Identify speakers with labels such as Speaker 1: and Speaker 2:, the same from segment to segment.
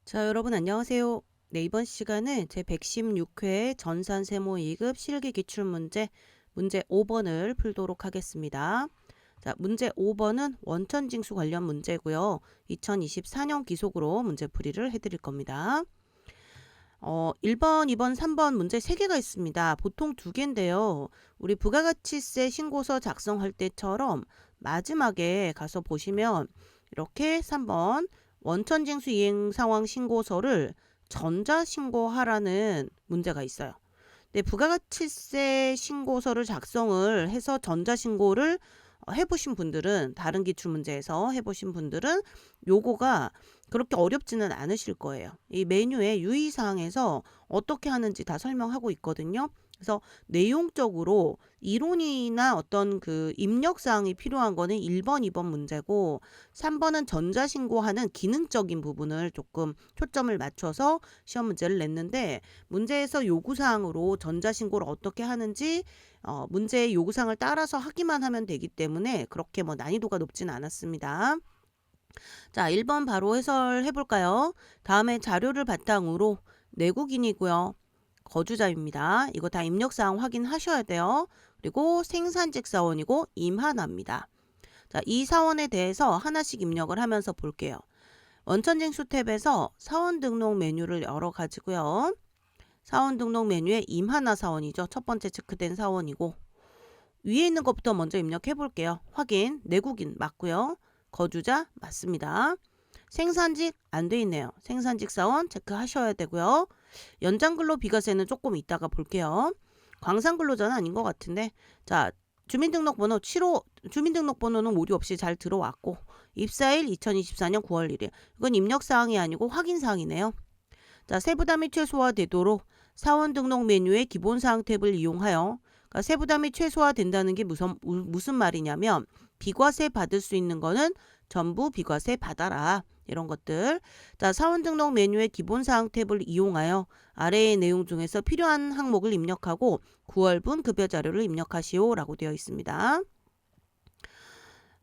Speaker 1: 자, 여러분 안녕하세요. 네, 이번 시간은 제116회 전산세모 2급 실기 기출문제 문제 5번을 풀도록 하겠습니다. 자, 문제 5번은 원천징수 관련 문제고요. 2024년 기속으로 문제풀이를 해드릴 겁니다. 1번, 2번, 3번 문제 3개가 있습니다. 보통 2개인데요. 우리 부가가치세 신고서 작성할 때처럼 마지막에 가서 보시면 이렇게 3번 원천징수 이행 상황 신고서를 전자신고하라는 문제가 있어요. 근데 부가가치세 신고서를 작성을 해서 전자신고를 해보신 분들은, 다른 기출문제에서 해보신 분들은 요거가 그렇게 어렵지는 않으실 거예요. 이 메뉴의 유의사항에서 어떻게 하는지 다 설명하고 있거든요. 그래서 내용적으로 이론이나 어떤 그 입력사항이 필요한 거는 1번, 2번 문제고, 3번은 전자신고하는 기능적인 부분을 조금 초점을 맞춰서 시험 문제를 냈는데, 문제에서 요구사항으로 전자신고를 어떻게 하는지 문제의 요구사항을 따라서 하기만 하면 되기 때문에 그렇게 뭐 난이도가 높진 않았습니다. 자, 1번 바로 해설해 볼까요? 다음에 자료를 바탕으로 내국인이고요. 거주자입니다. 이거 다 입력사항 확인하셔야 돼요. 그리고 생산직 사원이고 임하나입니다. 자, 이 사원에 대해서 하나씩 입력을 하면서 볼게요. 원천징수 탭에서 사원 등록 메뉴를 열어가지고요. 사원 등록 메뉴에 임하나 사원이죠. 첫 번째 체크된 사원이고, 위에 있는 것부터 먼저 입력해 볼게요. 확인, 내국인 맞고요. 거주자 맞습니다. 생산직 안 돼 있네요. 생산직 사원 체크하셔야 되고요. 연장근로 비과세는 조금 이따가 볼게요. 광산근로자는 아닌 것 같은데, 자, 주민등록번호 7호, 주민등록번호는 오류 없이 잘 들어왔고, 입사일 2024년 9월 1일. 이건 입력사항이 아니고 확인사항이네요. 자, 세부담이 최소화되도록 사원 등록 메뉴의 기본사항 탭을 이용하여, 그러니까 세부담이 최소화된다는 게 무슨 말이냐면, 비과세 받을 수 있는 거는 전부 비과세 받아라. 이런 것들. 자, 사원 등록 메뉴의 기본사항 탭을 이용하여 아래의 내용 중에서 필요한 항목을 입력하고 9월분 급여 자료를 입력하시오 라고 되어 있습니다.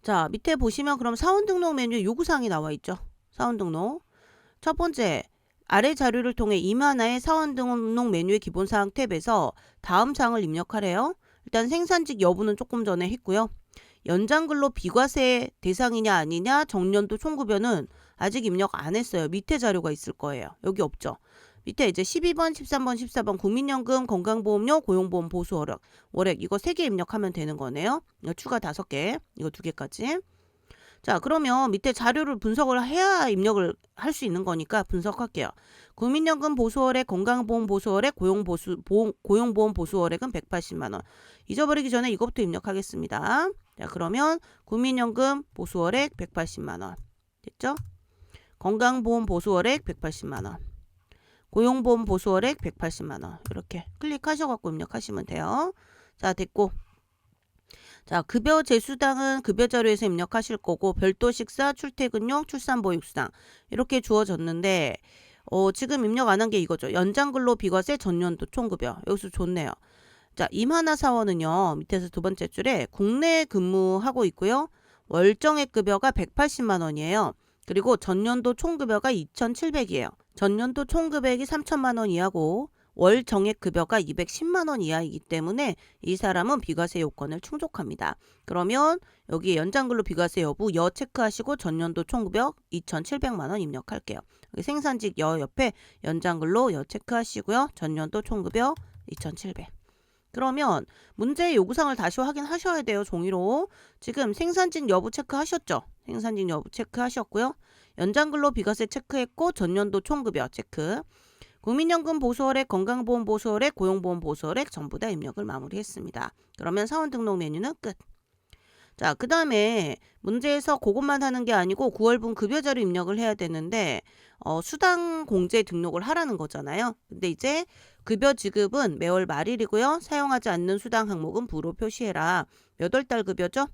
Speaker 1: 자, 밑에 보시면 그럼 사원 등록 메뉴에 요구사항이 나와 있죠. 사원 등록. 첫 번째, 아래 자료를 통해 임하나의 사원 등록 메뉴의 기본사항 탭에서 다음 사항을 입력하래요. 일단 생산직 여부는 조금 전에 했고요. 연장근로 비과세 대상이냐 아니냐, 정년도 총급여는 아직 입력 안 했어요. 밑에 자료가 있을 거예요. 여기 없죠. 밑에 이제 12번, 13번, 14번 국민연금, 건강보험료, 고용보험 보수 월액 이거 3개 입력하면 되는 거네요. 이거 추가 5개, 이거 2개까지. 자, 그러면 밑에 자료를 분석을 해야 입력을 할 수 있는 거니까 분석할게요. 국민연금 보수월액, 건강보험 보수월액, 고용보험 보수월액은 180만 원. 잊어버리기 전에 이것부터 입력하겠습니다. 자, 그러면 국민연금 보수월액 180만 원. 됐죠? 건강보험 보수월액 180만 원. 고용보험 보수월액 180만 원. 이렇게 클릭하셔갖고 입력하시면 돼요. 자, 됐고. 자, 급여 제수당은 급여 자료에서 입력하실 거고, 별도 식사, 출퇴근용, 출산보육수당 이렇게 주어졌는데, 지금 입력 안 한 게 이거죠. 연장근로 비과세 전년도 총급여. 여기서 좋네요. 자, 임하나 사원은요, 밑에서 두 번째 줄에 국내 근무하고 있고요. 월정액 급여가 180만 원이에요. 그리고 전년도 총급여가 2,700이에요. 전년도 총급액이 3천만 원 이하고 월 정액 급여가 210만 원 이하이기 때문에 이 사람은 비과세 요건을 충족합니다. 그러면 여기 연장근로 비과세 여부 여 체크하시고 전년도 총급여 2,700만 원 입력할게요. 여기 생산직 여 옆에 연장근로 여 체크하시고요. 전년도 총급여 2,700. 그러면 문제의 요구사항을 다시 확인하셔야 돼요. 종이로. 지금 생산직 여부 체크하셨죠? 생산직 여부 체크하셨고요. 연장근로 비과세 체크했고 전년도 총급여 체크. 국민연금 보수월액, 건강보험 보수월액, 고용보험 보수월액 전부 다 입력을 마무리했습니다. 그러면 사원 등록 메뉴는 끝. 자, 그 다음에 문제에서 그것만 하는 게 아니고 9월분 급여자료 입력을 해야 되는데 수당 공제 등록을 하라는 거잖아요. 근데 이제 급여 지급은 매월 말일이고요. 사용하지 않는 수당 항목은 부로 표시해라. 몇 월 달 급여죠?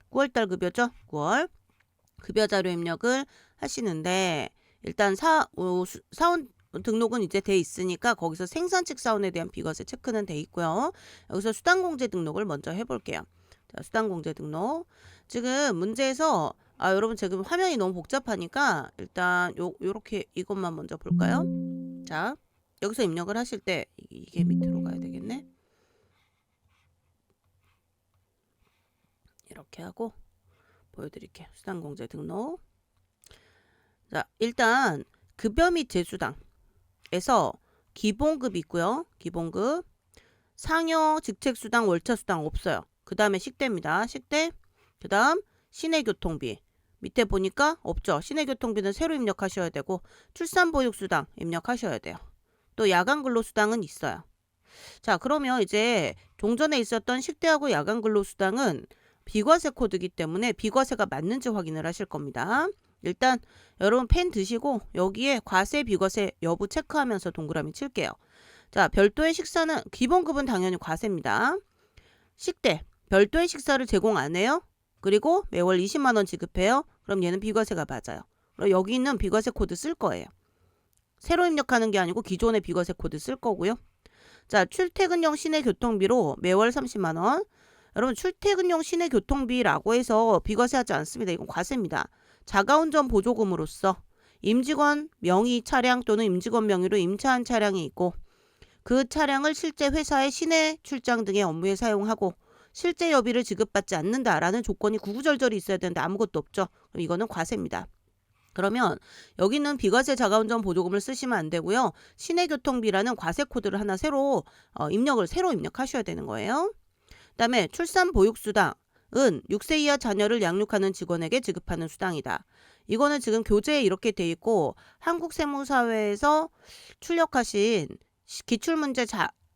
Speaker 1: 9월 달 급여죠? 9월. 급여 자료 입력을 하시는데 일단 사원 등록은 이제 돼 있으니까 거기서 생산직 사원에 대한 비과세 체크는 돼 있고요. 여기서 수당공제 등록을 먼저 해볼게요. 자, 수당공제 등록. 지금 문제에서 여러분 지금 화면이 너무 복잡하니까 일단 요렇게 이것만 먼저 볼까요? 자, 여기서 입력을 하실 때 이게 밑으로 가야 되겠네. 이렇게 하고 보여드릴게요. 수당공제 등록. 자, 일단 급여 및 제수당에서 기본급 있고요. 기본급, 상여, 직책수당, 월차수당 없어요. 그 다음에 식대입니다. 식대, 그 다음 시내교통비. 밑에 보니까 없죠. 시내교통비는 새로 입력하셔야 되고 출산보육수당 입력하셔야 돼요. 또 야간근로수당은 있어요. 자, 그러면 이제 종전에 있었던 식대하고 야간근로수당은 비과세 코드이기 때문에 비과세가 맞는지 확인을 하실 겁니다. 일단 여러분 펜 드시고 여기에 과세 비과세 여부 체크하면서 동그라미 칠게요. 자, 별도의 식사는 기본급은 당연히 과세입니다. 식대 별도의 식사를 제공 안 해요. 그리고 매월 20만 원 지급해요. 그럼 얘는 비과세가 맞아요. 그럼 여기 있는 비과세 코드 쓸 거예요. 새로 입력하는 게 아니고 기존의 비과세 코드 쓸 거고요. 자, 출퇴근용 시내 교통비로 매월 30만 원. 여러분 출퇴근용 시내 교통비라고 해서 비과세하지 않습니다. 이건 과세입니다. 자가운전 보조금으로서 임직원 명의 차량 또는 임직원 명의로 임차한 차량이 있고 그 차량을 실제 회사의 시내 출장 등의 업무에 사용하고 실제 여비를 지급받지 않는다라는 조건이 구구절절히 있어야 되는데 아무것도 없죠. 그럼 이거는 과세입니다. 그러면 여기는 비과세 자가운전 보조금을 쓰시면 안 되고요. 시내교통비라는 과세 코드를 하나 새로 입력하셔야 되는 거예요. 그다음에 출산보육수당은 6세 이하 자녀를 양육하는 직원에게 지급하는 수당이다. 이거는 지금 교재에 이렇게 돼 있고 한국세무사회에서 출력하신 기출문제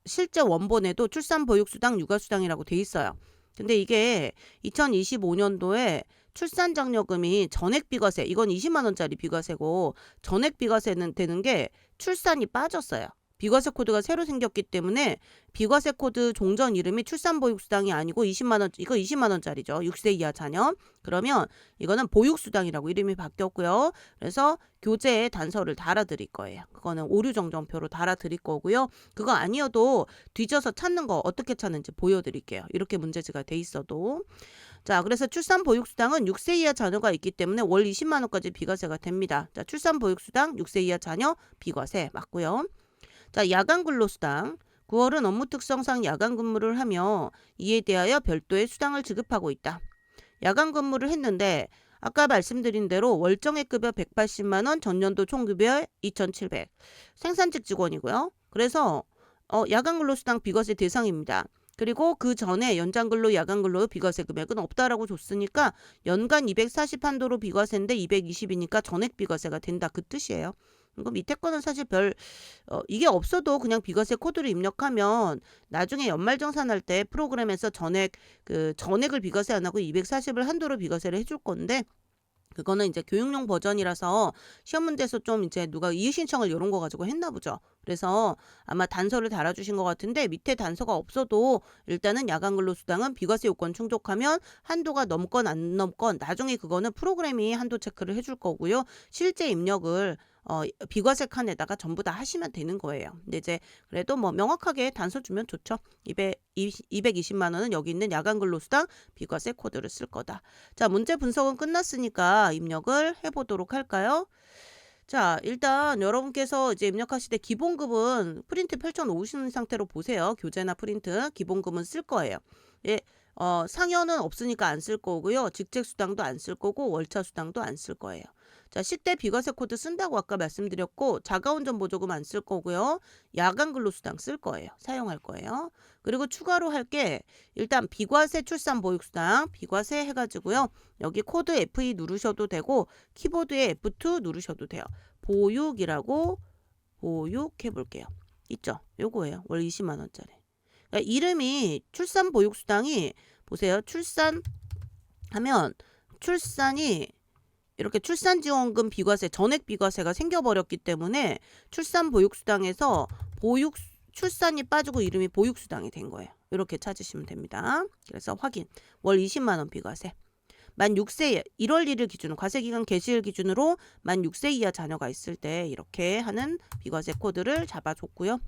Speaker 1: 실제 원본에도 출산보육수당, 육아수당이라고 돼 있어요. 근데 이게 2025년도에 출산장려금이 전액비과세, 이건 20만 원짜리 비과세고 전액비과세는 되는 게 출산이 빠졌어요. 비과세 코드가 새로 생겼기 때문에 비과세 코드 종전 이름이 출산보육수당이 아니고 20만 원, 이거 20만 원짜리죠. 6세 이하 자녀. 그러면 이거는 보육수당이라고 이름이 바뀌었고요. 그래서 교재에 단서를 달아드릴 거예요. 그거는 오류정정표로 달아드릴 거고요. 그거 아니어도 뒤져서 찾는 거 어떻게 찾는지 보여드릴게요. 이렇게 문제지가 돼 있어도. 자, 그래서 출산보육수당은 6세 이하 자녀가 있기 때문에 월 20만 원까지 비과세가 됩니다. 자, 출산보육수당 6세 이하 자녀 비과세 맞고요. 자, 야간근로수당. 9월은 업무 특성상 야간 근무를 하며 이에 대하여 별도의 수당을 지급하고 있다. 야간 근무를 했는데 아까 말씀드린 대로 월정액급여 180만 원, 전년도 총급여 2,700. 생산직 직원이고요. 그래서 야간근로수당 비과세 대상입니다. 그리고 그 전에 연장근로, 야간근로 비과세 금액은 없다라고 줬으니까 연간 240 한도로 비과세인데 220이니까 전액 비과세가 된다 그 뜻이에요. 이거 밑에 거는 사실 이게 없어도 그냥 비과세 코드를 입력하면 나중에 연말정산할 때 프로그램에서 전액을 비과세 안 하고 240을 한도로 비과세를 해줄 건데 그거는 이제 교육용 버전이라서 시험 문제에서 좀 이제 누가 이의신청을 이런 거 가지고 했나 보죠. 그래서 아마 단서를 달아주신 것 같은데 밑에 단서가 없어도 일단은 야간근로수당은 비과세 요건 충족하면 한도가 넘건 안 넘건 나중에 그거는 프로그램이 한도 체크를 해줄 거고요. 실제 입력을 비과세 칸에다가 전부 다 하시면 되는 거예요. 근데 이제 그래도 뭐 명확하게 단서 주면 좋죠. 220만 원은 여기 있는 야간근로수당 비과세 코드를 쓸 거다. 자, 문제 분석은 끝났으니까 입력을 해보도록 할까요? 자, 일단 여러분께서 이제 입력하실 때 기본급은 프린트 펼쳐 놓으시는 상태로 보세요. 교재나 프린트 기본급은 쓸 거예요. 예, 상여는 없으니까 안 쓸 거고요. 직책수당도 안 쓸 거고 월차수당도 안 쓸 거예요. 자, 식대 비과세 코드 쓴다고 아까 말씀드렸고 자가운전 보조금 안 쓸 거고요. 야간근로수당 쓸 거예요. 사용할 거예요. 그리고 추가로 할 게 일단 비과세 출산보육수당 비과세 해가지고요. 여기 코드 F2 누르셔도 되고 키보드에 F2 누르셔도 돼요. 보육이라고 보육해 볼게요. 있죠? 요거예요. 월 20만 원짜리. 그러니까 이름이 출산보육수당이 보세요. 출산하면 출산이 이렇게 출산지원금 비과세, 전액 비과세가 생겨버렸기 때문에 출산보육수당에서 출산이 빠지고 이름이 보육수당이 된 거예요. 이렇게 찾으시면 됩니다. 그래서 확인. 월 20만 원 비과세. 만 6세 1월 1일 기준으로 과세기간 개시일 기준으로 만 6세 이하 자녀가 있을 때 이렇게 하는 비과세 코드를 잡아줬고요.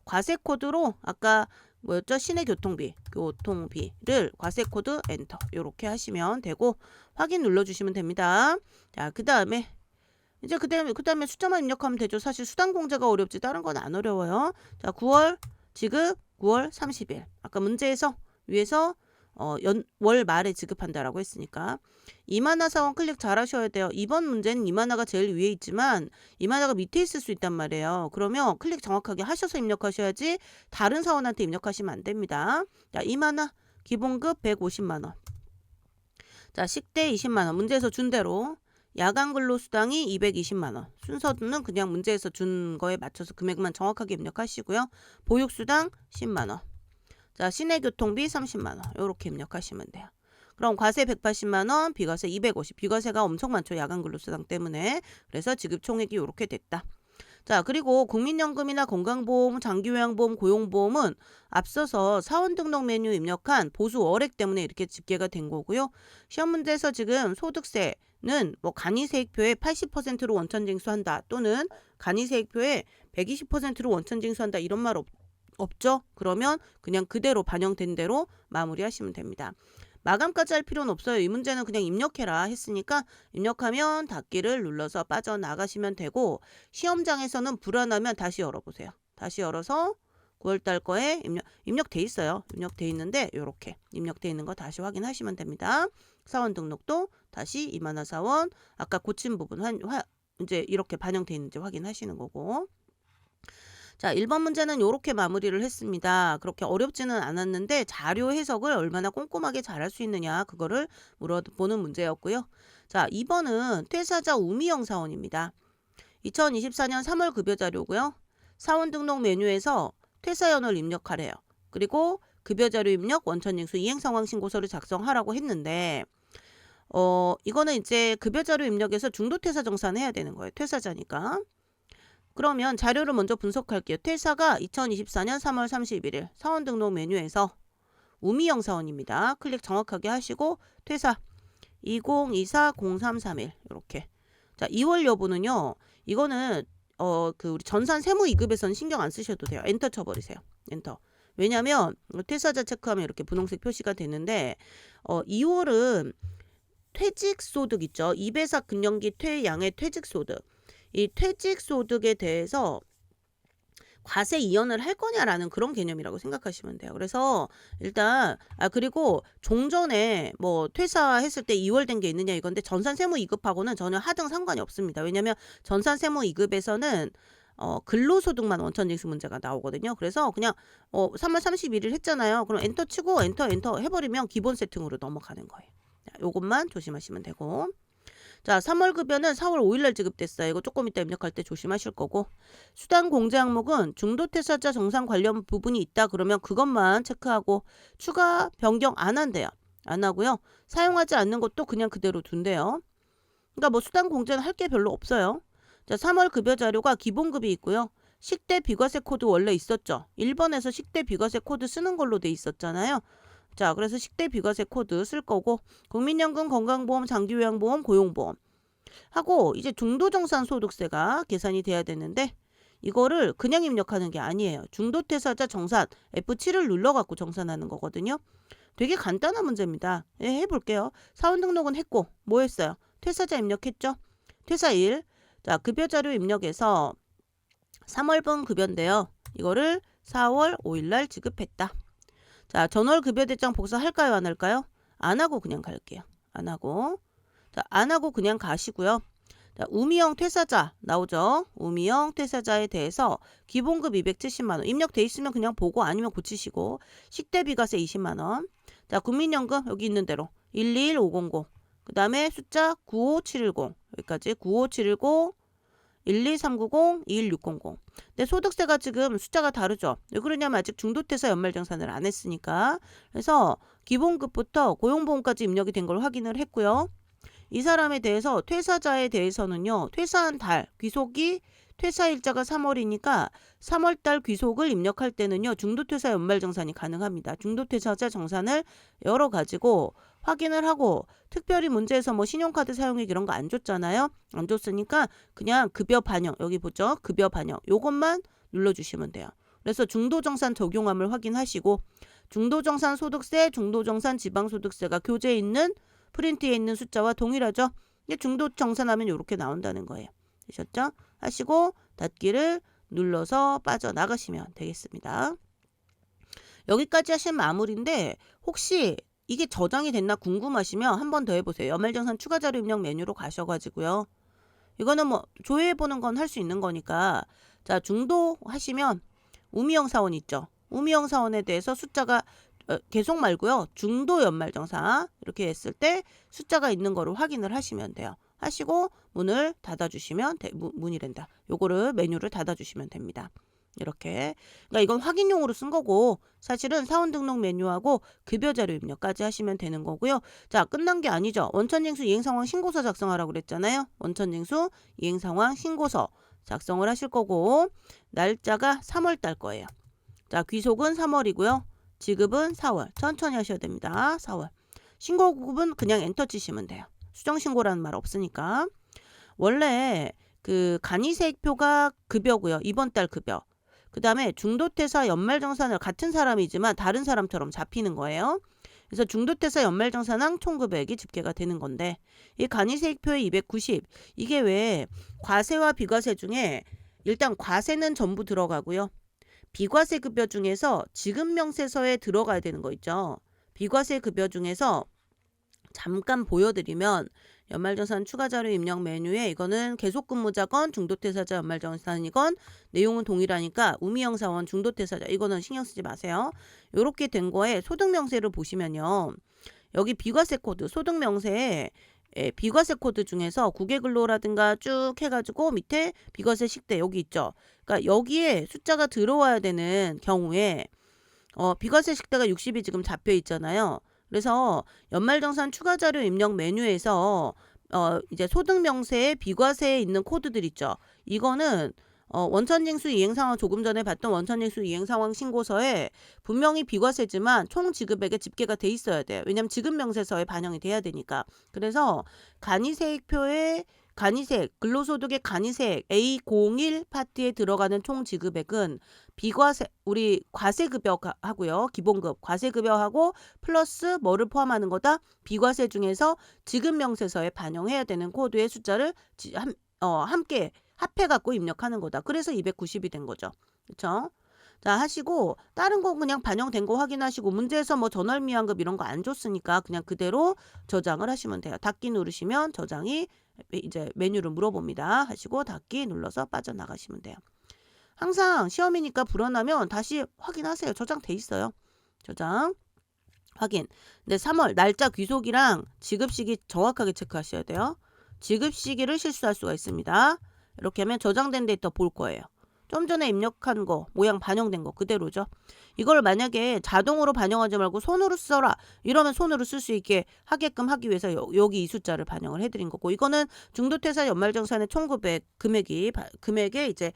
Speaker 1: 과세 코드로 아까 뭐였죠? 시내 교통비를 과세 코드 엔터 이렇게 하시면 되고 확인 눌러주시면 됩니다. 자, 그 다음에 숫자만 입력하면 되죠. 사실 수당 공제가 어렵지 다른 건 안 어려워요. 자, 9월 지급 9월 30일. 아까 문제에서 위에서 월 말에 지급한다라고 했으니까 이만화 사원 클릭 잘 하셔야 돼요. 이번 문제는 이만화가 제일 위에 있지만 이만화가 밑에 있을 수 있단 말이에요. 그러면 클릭 정확하게 하셔서 입력하셔야지 다른 사원한테 입력하시면 안 됩니다. 자, 이만화 기본급 150만 원. 자, 식대 20만 원. 문제에서 준 대로 야간 근로수당이 220만 원. 순서는 그냥 문제에서 준 거에 맞춰서 금액만 정확하게 입력하시고요. 보육수당 10만 원. 자, 시내교통비 30만 원. 이렇게 입력하시면 돼요. 그럼 과세 180만 원, 비과세 250. 비과세가 엄청 많죠. 야간 근로수당 때문에. 그래서 지급 총액이 이렇게 됐다. 자, 그리고 국민연금이나 건강보험, 장기요양보험, 고용보험은 앞서서 사원등록 메뉴 입력한 보수 월액 때문에 이렇게 집계가 된 거고요. 시험 문제에서 지금 소득세는 뭐 간이세액표에 80%로 원천징수한다 또는 간이세액표에 120%로 원천징수한다 이런 말 없죠? 그러면 그냥 그대로 반영된 대로 마무리하시면 됩니다. 마감까지 할 필요는 없어요. 이 문제는 그냥 입력해라 했으니까 입력하면 닫기를 눌러서 빠져나가시면 되고 시험장에서는 불안하면 다시 열어보세요. 다시 열어서 9월달 거에 입력돼 있어요. 입력돼 있는데 이렇게 입력돼 있는 거 다시 확인하시면 됩니다. 사원 등록도 다시 이만화 사원 아까 고친 부분 이제 이렇게 반영돼 있는지 확인하시는 거고 자, 1번 문제는 이렇게 마무리를 했습니다. 그렇게 어렵지는 않았는데 자료 해석을 얼마나 꼼꼼하게 잘할 수 있느냐 그거를 물어보는 문제였고요. 자, 2번은 퇴사자 우미영 사원입니다. 2024년 3월 급여 자료고요. 사원 등록 메뉴에서 퇴사연을 입력하래요. 그리고 급여 자료 입력, 원천징수 이행 상황 신고서를 작성하라고 했는데 이거는 이제 급여 자료 입력에서 중도 퇴사 정산해야 되는 거예요. 퇴사자니까. 그러면 자료를 먼저 분석할게요. 퇴사가 2024년 3월 31일 사원 등록 메뉴에서 우미영 사원입니다. 클릭 정확하게 하시고 퇴사 2024-0331 이렇게. 자, 2월 여부는요. 이거는 우리 전산 세무 2급에서는 신경 안 쓰셔도 돼요. 엔터 쳐버리세요. 엔터. 왜냐면 퇴사자 체크하면 이렇게 분홍색 표시가 되는데 2월은 퇴직소득 있죠. 2배사 근년기 퇴양의 퇴직소득. 이 퇴직소득에 대해서 과세 이연을 할 거냐라는 그런 개념이라고 생각하시면 돼요. 그래서 일단 그리고 종전에 뭐 퇴사했을 때 2월 된 게 있느냐 이건데 전산세무 2급하고는 전혀 하등 상관이 없습니다. 왜냐하면 전산세무 2급에서는 근로소득만 원천징수 문제가 나오거든요. 그래서 그냥 3월 31일 했잖아요. 그럼 엔터 치고 엔터 해버리면 기본 세팅으로 넘어가는 거예요. 요것만 조심하시면 되고 자, 3월 급여는 4월 5일날 지급됐어요. 이거 조금 이따 입력할 때 조심하실 거고 수당 공제 항목은 중도 퇴사자 정산 관련 부분이 있다 그러면 그것만 체크하고 추가 변경 안 한대요. 안 하고요. 사용하지 않는 것도 그냥 그대로 둔대요. 그러니까 뭐 수당 공제는 할 게 별로 없어요. 자, 3월 급여 자료가 기본급이 있고요. 식대 비과세 코드 원래 있었죠. 1번에서 식대 비과세 코드 쓰는 걸로 돼 있었잖아요. 자, 그래서 식대 비과세 코드 쓸 거고 국민연금, 건강보험, 장기요양보험, 고용보험 하고 이제 중도정산 소득세가 계산이 돼야 되는데 이거를 그냥 입력하는 게 아니에요. 중도퇴사자 정산 F7을 눌러갖고 정산하는 거거든요. 되게 간단한 문제입니다. 예, 해볼게요. 사원 등록은 했고 뭐 했어요? 퇴사자 입력했죠? 퇴사일. 자, 급여자료 입력해서 3월분 급여인데요. 이거를 4월 5일날 지급했다. 자, 전월 급여 대장 복사할까요? 안 할까요? 안 하고 그냥 갈게요. 안 하고. 자, 안 하고 그냥 가시고요. 자, 우미영 퇴사자 나오죠? 우미영 퇴사자에 대해서 기본급 270만 원. 입력돼 있으면 그냥 보고 아니면 고치시고 식대 비과세 20만 원. 자, 국민연금 여기 있는 대로 121500. 그다음에 숫자 95710. 여기까지 95710 12390, 21600. 근데 소득세가 지금 숫자가 다르죠. 왜 그러냐면 아직 중도퇴사 연말정산을 안 했으니까. 그래서 기본급부터 고용보험까지 입력이 된 걸 확인을 했고요. 이 사람에 대해서 퇴사자에 대해서는요. 퇴사한 달 귀속이 퇴사일자가 3월이니까 3월달 귀속을 입력할 때는요. 중도퇴사 연말정산이 가능합니다. 중도퇴사자 정산을 열어가지고 확인을 하고 특별히 문제에서 뭐 신용카드 사용액 이런 거 안 줬잖아요. 안 줬으니까 그냥 급여 반영 여기 보죠. 급여 반영 요것만 눌러주시면 돼요. 그래서 중도정산 적용함을 확인하시고 중도정산 소득세, 중도정산 지방소득세가 교재에 있는 프린트에 있는 숫자와 동일하죠. 중도정산하면 이렇게 나온다는 거예요. 되셨죠? 하시고 닫기를 눌러서 빠져나가시면 되겠습니다. 여기까지 하시면 마무리인데 혹시 이게 저장이 됐나 궁금하시면 한 번 더 해보세요. 연말정산 추가자료 입력 메뉴로 가셔가지고요. 이거는 뭐 조회해보는 건 할 수 있는 거니까 자 중도 하시면 우미영 사원 있죠. 우미영 사원에 대해서 숫자가 계속 말고요. 중도 연말정산 이렇게 했을 때 숫자가 있는 거를 확인을 하시면 돼요. 하시고 문을 닫아주시면 문이란다. 요거를 메뉴를 닫아주시면 됩니다. 이렇게. 그러니까 이건 확인용으로 쓴 거고 사실은 사원 등록 메뉴하고 급여 자료 입력까지 하시면 되는 거고요. 자, 끝난 게 아니죠. 원천징수 이행상황 신고서 작성하라고 그랬잖아요. 원천징수 이행상황 신고서 작성을 하실 거고 날짜가 3월 달 거예요. 자, 귀속은 3월이고요. 지급은 4월. 천천히 하셔야 됩니다. 4월. 신고급은 그냥 엔터 치시면 돼요. 수정신고라는 말 없으니까. 원래 그 간이세액표가 급여고요. 이번 달 급여. 그 다음에 중도퇴사 연말정산을 같은 사람이지만 다른 사람처럼 잡히는 거예요. 그래서 중도퇴사 연말정산항 총급액이 집계가 되는 건데 이 간이세액표의 290 이게 왜 과세와 비과세 중에 일단 과세는 전부 들어가고요. 비과세 급여 중에서 지급명세서에 들어가야 되는 거 있죠. 비과세 급여 중에서 잠깐 보여드리면 연말정산 추가자료 입력 메뉴에 이거는 계속근무자건 중도퇴사자 연말정산이건 내용은 동일하니까 우미영 사원 중도퇴사자 이거는 신경 쓰지 마세요. 이렇게 된 거에 소득명세를 보시면요. 여기 비과세 코드 소득명세에 비과세 코드 중에서 국외근로라든가 쭉 해가지고 밑에 비과세 식대 여기 있죠. 그러니까 여기에 숫자가 들어와야 되는 경우에 비과세 식대가 60이 지금 잡혀 있잖아요. 그래서 연말정산 추가자료 입력 메뉴에서 이제 소득명세에 비과세에 있는 코드들 있죠. 이거는 원천징수 이행상황 조금 전에 봤던 원천징수 이행상황 신고서에 분명히 비과세지만 총 지급액에 집계가 돼 있어야 돼요. 왜냐하면 지급명세서에 반영이 돼야 되니까. 그래서 간이세액표에 간이세액, 근로소득의 간이세액 A01 파트에 들어가는 총 지급액은 비과세, 우리 과세급여 하고요. 기본급, 과세급여하고 플러스 뭐를 포함하는 거다? 비과세 중에서 지급명세서에 반영해야 되는 코드의 숫자를 함께 합해갖고 입력하는 거다. 그래서 290이 된 거죠. 그렇죠? 자, 하시고 다른 거 그냥 반영된 거 확인하시고 문제에서 뭐 전월미환급 이런 거 안 줬으니까 그냥 그대로 저장을 하시면 돼요. 닫기 누르시면 저장이 이제 메뉴를 물어봅니다. 하시고 닫기 눌러서 빠져나가시면 돼요. 항상 시험이니까 불안하면 다시 확인하세요. 저장돼 있어요. 저장 확인. 근데 3월 날짜 귀속이랑 지급 시기 정확하게 체크하셔야 돼요. 지급 시기를 실수할 수가 있습니다. 이렇게 하면 저장된 데이터 볼 거예요. 좀 전에 입력한 거, 모양 반영된 거 그대로죠. 이걸 만약에 자동으로 반영하지 말고 손으로 써라. 이러면 손으로 쓸 수 있게 하게끔 하기 위해서 여기 이 숫자를 반영을 해드린 거고 이거는 중도퇴사 연말정산의 총급액 금액에 이제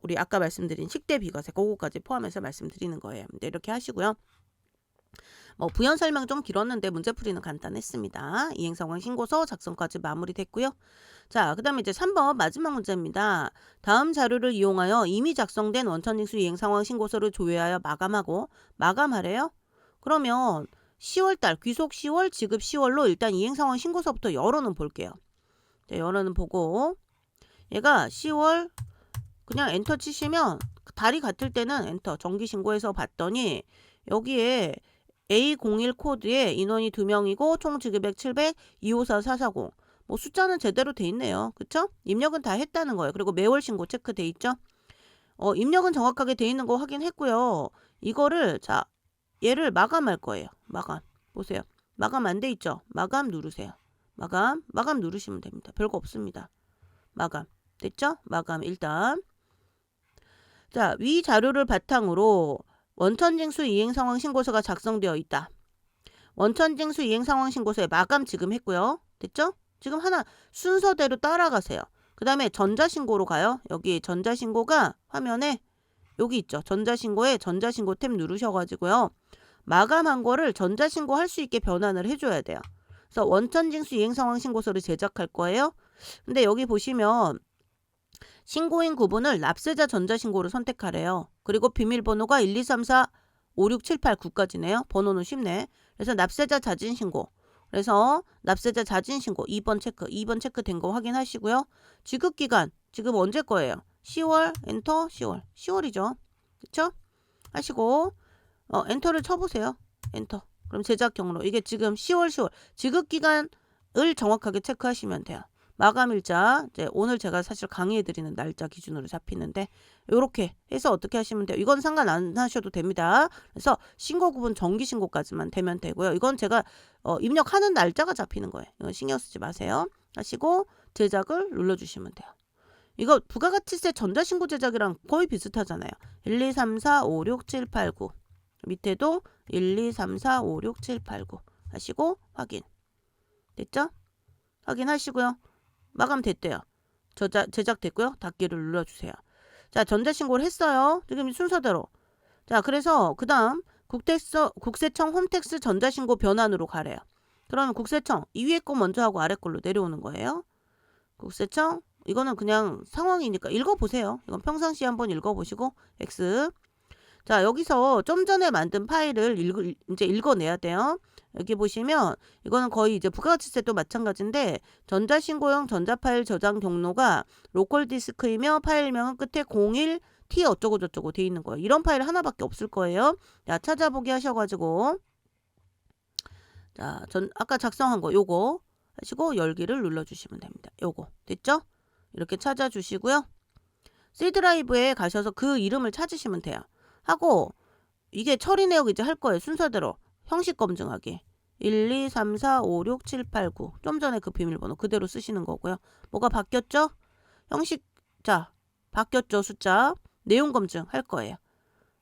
Speaker 1: 우리 아까 말씀드린 식대 비과세 그거까지 포함해서 말씀드리는 거예요. 네, 이렇게 하시고요. 부연 설명 좀 길었는데 문제풀이는 간단했습니다. 이행상황 신고서 작성까지 마무리됐고요. 자, 그 다음에 이제 3번 마지막 문제입니다. 다음 자료를 이용하여 이미 작성된 원천징수 이행상황 신고서를 조회하여 마감하고 마감하래요. 그러면 10월달 귀속 10월 지급 10월로 일단 이행상황 신고서부터 열어는 볼게요. 자, 열어는 보고 얘가 10월 그냥 엔터 치시면 달이 같을 때는 엔터 정기신고해서 봤더니 여기에 A01 코드에 인원이 2명이고 총 지급액 700, 254, 440. 뭐 숫자는 제대로 돼 있네요. 그쵸? 입력은 다 했다는 거예요. 그리고 매월 신고 체크돼 있죠? 입력은 정확하게 돼 있는 거 확인했고요. 이거를 자 얘를 마감할 거예요. 마감. 보세요. 마감 안 돼 있죠? 마감 누르세요. 마감 누르시면 됩니다. 별거 없습니다. 마감. 됐죠? 마감 일단. 자, 위 자료를 바탕으로 원천징수 이행상황 신고서가 작성되어 있다. 원천징수 이행상황 신고서에 마감 지금 했고요. 됐죠? 지금 하나 순서대로 따라가세요. 그 다음에 전자신고로 가요. 여기 전자신고가 화면에 여기 있죠. 전자신고에 전자신고 탭 누르셔가지고요. 마감한 거를 전자신고 할 수 있게 변환을 해줘야 돼요. 그래서 원천징수 이행상황 신고서를 제작할 거예요. 근데 여기 보시면 신고인 구분을 납세자 전자신고를 선택하래요. 그리고 비밀번호가 1, 2, 3, 4, 5, 6, 7, 8, 9까지네요. 번호는 쉽네. 그래서 납세자 자진신고. 그래서 납세자 자진신고 2번 체크 된 거 확인하시고요. 지급기간 지금 언제 거예요? 10월 엔터 10월이죠. 그쵸? 하시고 엔터를 쳐보세요. 엔터. 그럼 제작 경로 이게 지금 10월 지급기간을 정확하게 체크하시면 돼요. 마감일자 이제 오늘 제가 사실 강의해드리는 날짜 기준으로 잡히는데 요렇게 해서 어떻게 하시면 돼요. 이건 상관 안 하셔도 됩니다. 그래서 신고 구분 정기신고까지만 되면 되고요. 이건 제가 입력하는 날짜가 잡히는 거예요. 이건 신경 쓰지 마세요. 하시고 제작을 눌러주시면 돼요. 이거 부가가치세 전자신고 제작이랑 거의 비슷하잖아요. 1, 2, 3, 4, 5, 6, 7, 8, 9 밑에도 1, 2, 3, 4, 5, 6, 7, 8, 9 하시고 확인. 됐죠? 확인하시고요. 마감됐대요. 제작됐고요. 닫기를 눌러주세요. 자, 전자신고를 했어요. 지금 순서대로. 자, 그래서 그 다음 국세청 홈택스 전자신고 변환으로 가래요. 그러면 국세청 이 위에 거 먼저 하고 아래 걸로 내려오는 거예요. 국세청 이거는 그냥 상황이니까 읽어보세요. 이건 평상시에 한번 읽어보시고 X. 자, 여기서 좀 전에 만든 파일을 이제 읽어내야 돼요. 여기 보시면 이거는 거의 이제 부가가치세도 마찬가지인데 전자신고용 전자파일 저장 경로가 로컬 디스크이며 파일명은 끝에 01T 어쩌고저쩌고 돼 있는 거예요. 이런 파일 하나밖에 없을 거예요. 자, 찾아보기 하셔가지고 자, 아까 작성한 거 요거 하시고 열기를 눌러주시면 됩니다. 요거 됐죠? 이렇게 찾아주시고요. C 드라이브에 가셔서 그 이름을 찾으시면 돼요. 하고 이게 처리 내역 이제 할 거예요. 순서대로 형식 검증하기 1, 2, 3, 4, 5, 6, 7, 8, 9 좀 전에 그 비밀번호 그대로 쓰시는 거고요. 뭐가 바뀌었죠? 형식 자 바뀌었죠. 숫자 내용 검증 할 거예요.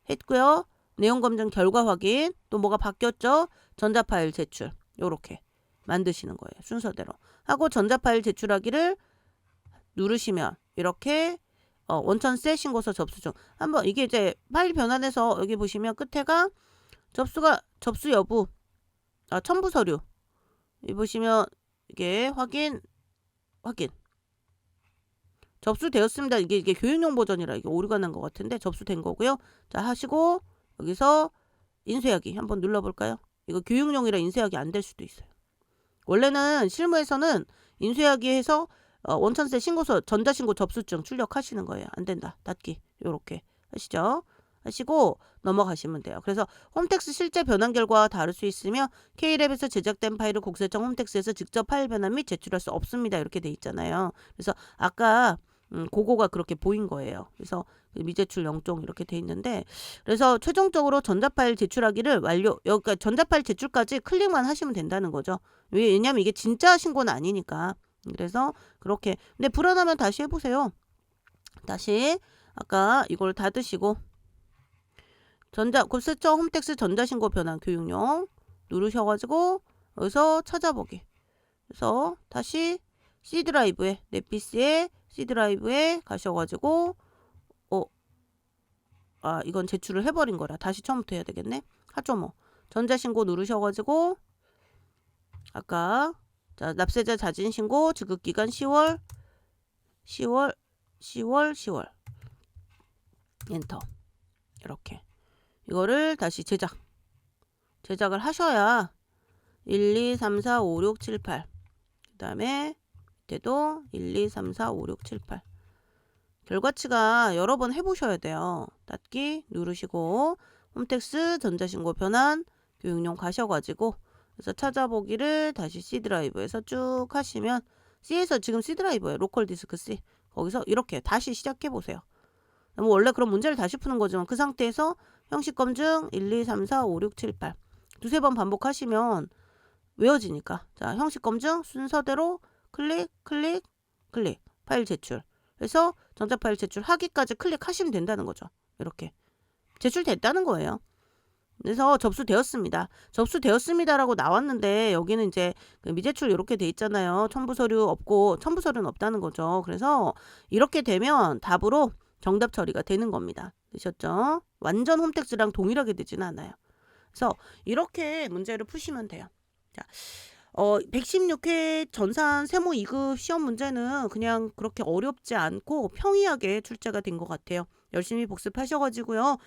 Speaker 1: 했고요. 내용 검증 결과 확인 또 뭐가 바뀌었죠? 전자파일 제출 요렇게 만드시는 거예요. 순서대로 하고 전자파일 제출하기를 누르시면 이렇게 원천세 신고서 접수 중 한번 이게 이제 파일 변환해서 여기 보시면 끝에가 접수 여부 첨부 서류 이 보시면 이게 확인 접수되었습니다. 이게 교육용 버전이라 이게 오류가 난 것 같은데 접수된 거고요. 자 하시고 여기서 인쇄하기 한번 눌러볼까요? 이거 교육용이라 인쇄하기 안 될 수도 있어요. 원래는 실무에서는 인쇄하기 해서 원천세 신고서 전자신고 접수증 출력하시는 거예요. 안 된다. 닫기. 요렇게 하시죠. 하시고 넘어가시면 돼요. 그래서 홈택스 실제 변환 결과와 다를 수 있으며 K랩에서 제작된 파일을 국세청 홈택스에서 직접 파일 변환 및 제출할 수 없습니다. 이렇게 돼 있잖아요. 그래서 아까 그거가 그렇게 보인 거예요. 그래서 미제출 영종 이렇게 돼 있는데 그래서 최종적으로 전자파일 제출하기를 완료 여기까지 전자파일 제출까지 클릭만 하시면 된다는 거죠. 왜냐면 이게 진짜 신고는 아니니까. 그래서 그렇게 근데 불안하면 다시 해보세요. 다시 아까 이걸 닫으시고 국세청 홈택스 전자신고 변환 교육용 누르셔가지고 여기서 찾아보기. 그래서 다시 C 드라이브에 내 PC에 C 드라이브에 가셔가지고 이건 제출을 해버린 거라 다시 처음부터 해야 되겠네. 하죠 뭐. 전자신고 누르셔가지고 아까 자, 납세자 자진신고 지급기간 10월 엔터 이렇게 이거를 다시 제작을 하셔야 1, 2, 3, 4, 5, 6, 7, 8 그 다음에 밑에도 1, 2, 3, 4, 5, 6, 7, 8 결과치가 여러 번 해보셔야 돼요. 닫기 누르시고 홈택스 전자신고 변환 교육용 가셔가지고 그래서 찾아보기를 다시 C 드라이브에서 쭉 하시면 C에서 지금 C 드라이브에 로컬 디스크 C 거기서 이렇게 다시 시작해 보세요. 뭐 원래 그런 문제를 다시 푸는 거지만 그 상태에서 형식 검증 1, 2, 3, 4, 5, 6, 7, 8 두세 번 반복하시면 외워지니까 자 형식 검증 순서대로 클릭 파일 제출 그래서 전자파일 제출하기까지 클릭하시면 된다는 거죠. 이렇게 제출됐다는 거예요. 그래서 접수되었습니다라고 나왔는데 여기는 이제 미제출 이렇게 돼 있잖아요. 첨부 서류 없고 첨부 서류는 없다는 거죠. 그래서 이렇게 되면 답으로 정답 처리가 되는 겁니다. 되셨죠? 완전 홈택스랑 동일하게 되지는 않아요. 그래서 이렇게 문제를 푸시면 돼요. 자, 116회 전산 세무 2급 시험 문제는 그냥 그렇게 어렵지 않고 평이하게 출제가 된 것 같아요. 열심히 복습하셔가지고요.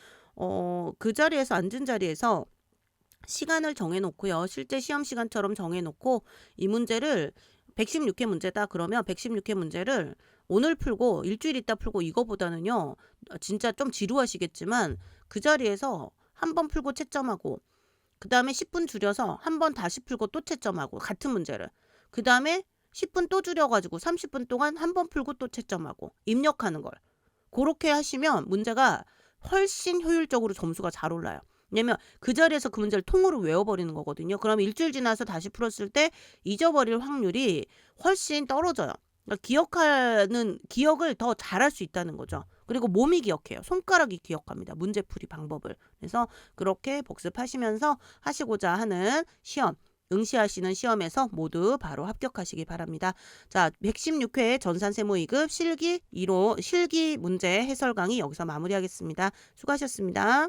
Speaker 1: 그 자리에서 앉은 자리에서 시간을 정해놓고요. 실제 시험 시간처럼 정해놓고 이 문제를 116회 문제다 그러면 116회 문제를 오늘 풀고 일주일 있다 풀고 이거보다는요. 진짜 좀 지루하시겠지만 그 자리에서 한 번 풀고 채점하고 그 다음에 10분 줄여서 한 번 다시 풀고 또 채점하고 같은 문제를 그 다음에 10분 또 줄여가지고 30분 동안 한 번 풀고 또 채점하고 입력하는 걸 그렇게 하시면 문제가 훨씬 효율적으로 점수가 잘 올라요. 왜냐면 그 자리에서 그 문제를 통으로 외워버리는 거거든요. 그럼 일주일 지나서 다시 풀었을 때 잊어버릴 확률이 훨씬 떨어져요. 그러니까 기억을 더 잘할 수 있다는 거죠. 그리고 몸이 기억해요. 손가락이 기억합니다. 문제풀이 방법을. 그래서 그렇게 복습하시면서 하시고자 하는 시험, 응시하시는 시험에서 모두 바로 합격하시기 바랍니다. 자, 116회 전산세무 2급 실기 문제 해설 강의 여기서 마무리하겠습니다. 수고하셨습니다.